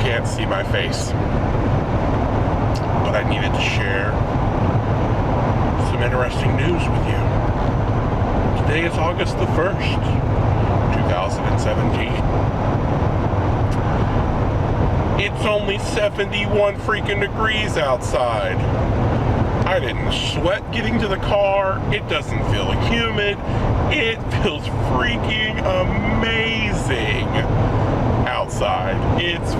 can't see my face, but I needed to share some interesting news with you. Today is August the 1st, 2017. It's only 71 freaking degrees outside. I didn't sweat getting to the car. It doesn't feel humid. It feels freaking amazing outside. It's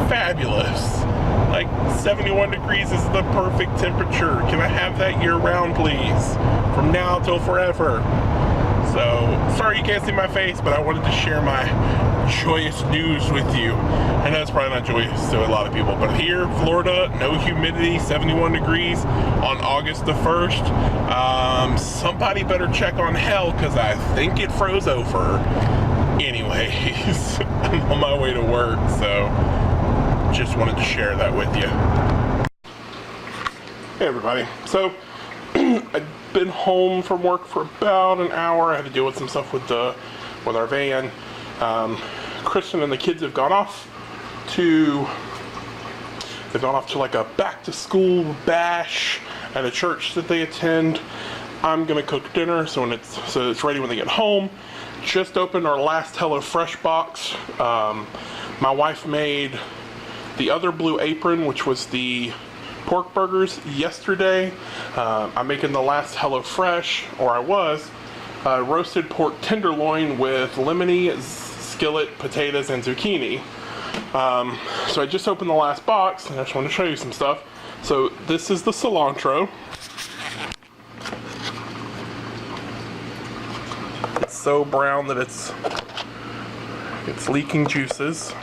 fabulous. Like 71 degrees is the perfect temperature. Can I have that year round, please? From now till forever. So, sorry you can't see my face, but I wanted to share my joyous news with you. I know it's probably not joyous to a lot of people, but here, Florida, no humidity, 71 degrees on August the 1st. Somebody better check on hell, because I think it froze over. Anyways, I'm on my way to work, so just wanted to share that with you. Hey everybody. So, I've been home from work for about an hour. I had to deal with some stuff with our van. Kristen and the kids have gone off to like a back to school bash at a church that they attend. I'm gonna cook dinner so it's ready when they get home. Just opened our last HelloFresh box. My wife made the other Blue Apron, which was the pork burgers, yesterday. I'm making the last HelloFresh, or I was, roasted pork tenderloin with lemony, skillet, potatoes, and zucchini. So I just opened the last box, and I just wanted to show you some stuff. So this is the cilantro. It's so brown that it's leaking juices.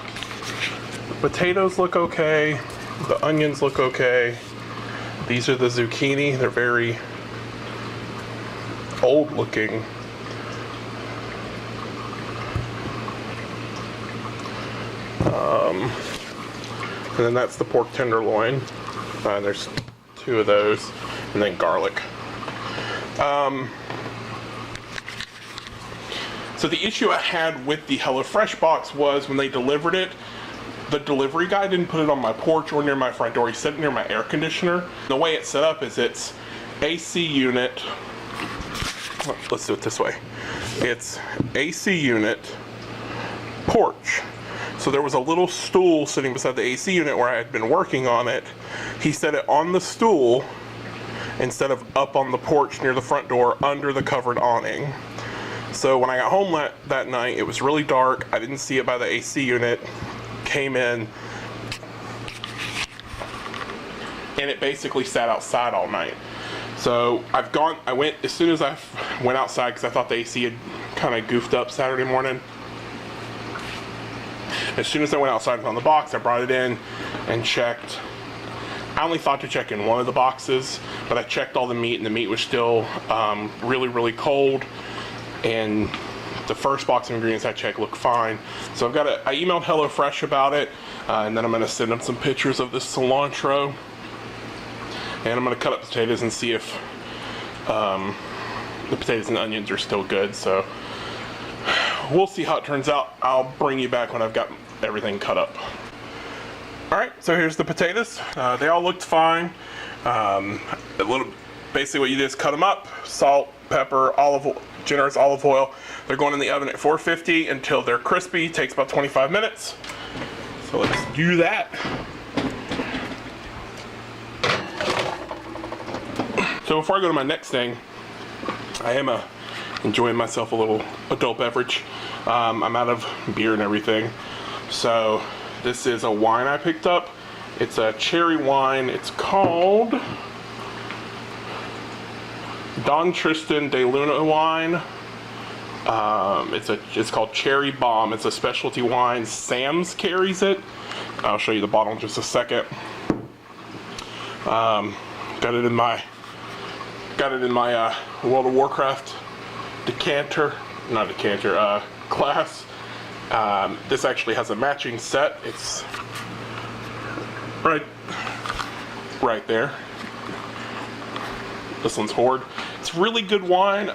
The potatoes look okay. The onions look okay. These are the zucchini. They're very old looking. And then that's the pork tenderloin. And there's 2 of those. And then garlic. So the issue I had with the HelloFresh box was when they delivered it, the delivery guy didn't put it on my porch or near my front door. He set it near my air conditioner. The way it's set up is it's AC unit. Let's do it this way. It's AC unit, porch. So there was a little stool sitting beside the AC unit where I had been working on it. He set it on the stool instead of up on the porch near the front door under the covered awning. So when I got home that night, it was really dark. I didn't see it by the AC unit. Came in, and it basically sat outside all night. So I went as soon as I went outside, because I thought the AC had kind of goofed up Saturday morning. As soon as I went outside and found the box, I brought it in and checked. I only thought to check in one of the boxes, but I checked all the meat, and the meat was still really, really cold. And the first box of ingredients I checked looked fine. So I emailed HelloFresh about it, and then I'm gonna send them some pictures of this cilantro. And I'm gonna cut up potatoes and see if the potatoes and onions are still good. So we'll see how it turns out. I'll bring you back when I've got everything cut up. All right, so here's the potatoes. They all looked fine. Basically what you do is cut them up, salt, pepper, generous olive oil. They're going in the oven at 450 until they're crispy. Takes about 25 minutes. So let's do that. So before I go to my next thing, I am enjoying myself a little adult beverage. I'm out of beer and everything. So this is a wine I picked up. It's a cherry wine. It's called Don Tristan de Luna wine. It's called Cherry Bomb. It's a specialty wine. Sam's carries it. I'll show you the bottle in just a second. Got it in my World of Warcraft glass. This actually has a matching set. It's right there. This one's Horde. It's really good wine.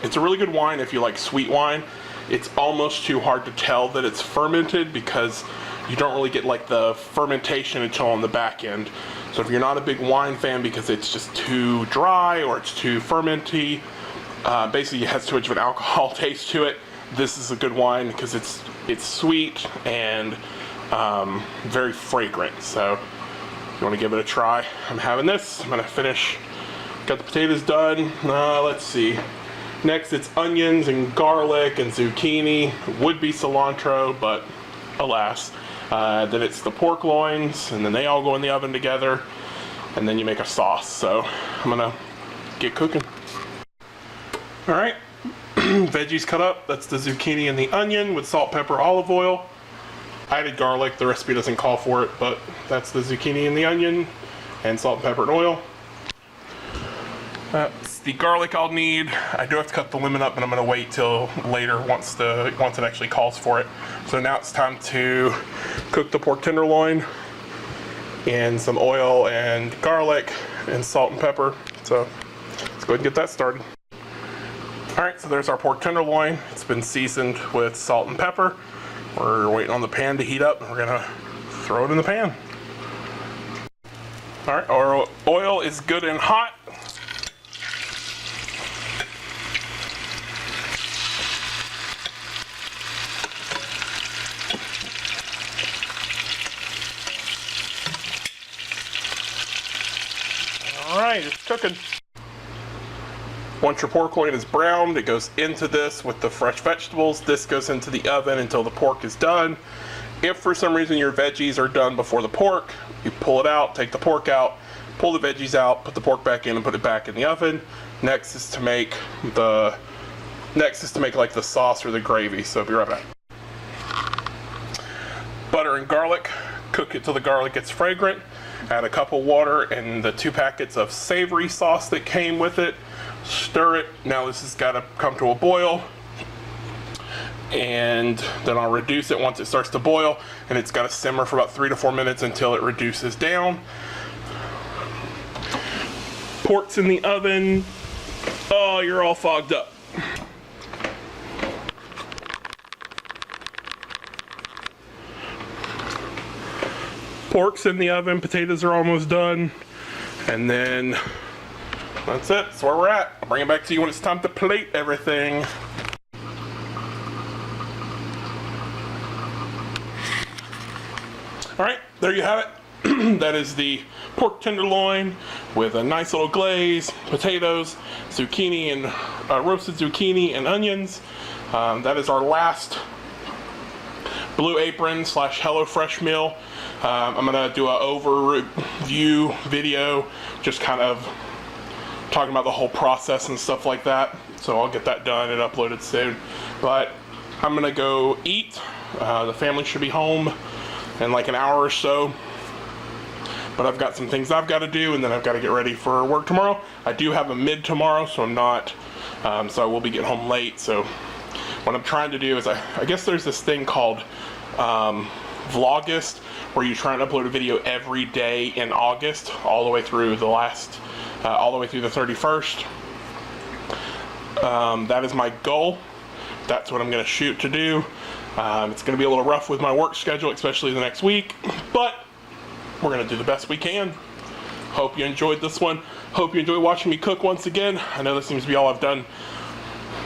It's a really good wine if you like sweet wine. It's almost too hard to tell that it's fermented because you don't really get like the fermentation until on the back end. So if you're not a big wine fan because it's just too dry or it's too fermenty, basically it has too much of an alcohol taste to it, this is a good wine because it's sweet and very fragrant. So if you want to give it a try, I'm having this. I'm gonna finish. Got the potatoes done. Let's see. Next, it's onions and garlic and zucchini. Would be cilantro, but alas. Then it's the pork loins, and then they all go in the oven together, and then you make a sauce. So I'm gonna get cooking. All right, veggies cut up. That's the zucchini and the onion with salt, pepper, olive oil. I added garlic. The recipe doesn't call for it, but that's the zucchini and the onion, and salt, pepper, and oil. That's the garlic I'll need. I do have to cut the lemon up, but I'm going to wait till later once it actually calls for it. So now it's time to cook the pork tenderloin in some oil and garlic and salt and pepper. So let's go ahead and get that started. All right, so there's our pork tenderloin. It's been seasoned with salt and pepper. We're waiting on the pan to heat up, and we're going to throw it in the pan. All right, our oil is good and hot. All right, it's cooking. Once your pork loin is browned, it goes into this with the fresh vegetables. This goes into the oven until the pork is done. If for some reason your veggies are done before the pork, you pull it out, take the pork out, pull the veggies out, put the pork back in and put it back in the oven. Next is to make like the sauce or the gravy. So be right back. Butter and garlic. Cook it till the garlic gets fragrant. Add a cup of water and the 2 packets of savory sauce that came with it. Stir it. Now this has got to come to a boil. And then I'll reduce it once it starts to boil. And it's got to simmer for about 3 to 4 minutes until it reduces down. Pork's in the oven. Oh, you're all fogged up. Pork's in the oven, potatoes are almost done, and then that's it. That's where we're at. I'll bring it back to you when it's time to plate everything. All right, there you have it. That is the pork tenderloin with a nice little glaze, potatoes, zucchini, and roasted zucchini and onions. That is our last Blue Apron / HelloFresh meal. I'm gonna do an overview video, just kind of talking about the whole process and stuff like that. So I'll get that done and uploaded soon. But I'm gonna go eat. The family should be home in like an hour or so. But I've got some things I've got to do, and then I've got to get ready for work tomorrow. I do have a mid tomorrow, so I'm not. So I will be getting home late. So what I'm trying to do is, I guess there's this thing called Vlogust, where you try and upload a video every day in August, all the way through the last, all the way through the 31st. That is my goal. That's what I'm going to shoot to do. It's going to be a little rough with my work schedule, especially the next week, but we're going to do the best we can. Hope you enjoyed this one. Hope you enjoy watching me cook once again. I know this seems to be all I've done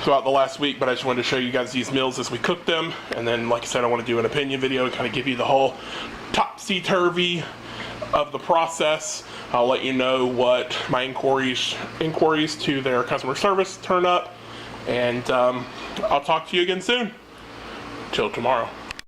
throughout the last week, but I just wanted to show you guys these meals as we cook them. And then, like I said, I want to do an opinion video and kind of give you the whole topsy-turvy of the process. I'll let you know what my inquiries to their customer service turn up. And I'll talk to you again soon. Till tomorrow.